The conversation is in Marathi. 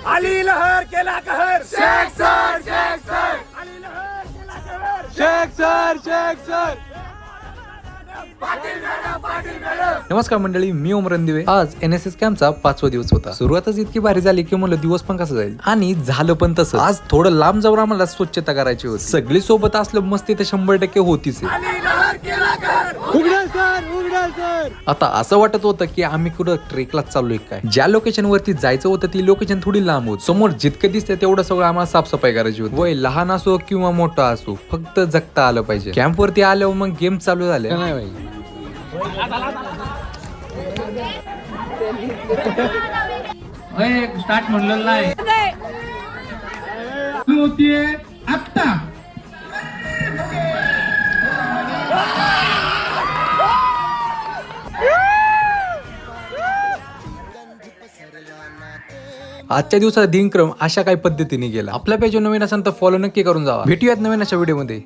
आली लहर केला कहर शेख सर आली लहर केला कहर शेख सर पाटील मॅडम नमस्कार मंडळी, मी ओम रणदिवे. आज NSS कॅम्पचा 5वा दिवस होता. सुरुवातच इतकी भारी झाली की म्हणलं दिवस पण कसं जाईल, आणि झालं पण तसं. आज थोडं लांब जाऊन आम्हाला स्वच्छता करायची होती. सगळी सोबत असलं मस्ती तर 100% होतीच. आली लहर केला कहर उघडा सर. आता असं वाटत होतं की आम्ही कुठं ट्रेकला चाललोय काय. ज्या लोकेशन वरती जायचं होतं ती लोकेशन थोडी लांब होती. समोर जितकं दिसतंय तेवढं सगळं आम्हाला साफसफाई करायची होती. वय लहान असो किंवा मोठा असो, फक्त जगता आलं पाहिजे. कॅम्प वरती आल्यावर मग गेम चालू झाले. स्टार्ट म्हणलेलं नाही होतीये आत्ता. आजच्या दिवसाचा दिनक्रम अशा काही पद्धतीने गेला. आपल्या पेज नवीन असेल तर फॉलो नक्की करून जावा. भेटूयात नवीन अशा व्हिडिओ मध्ये.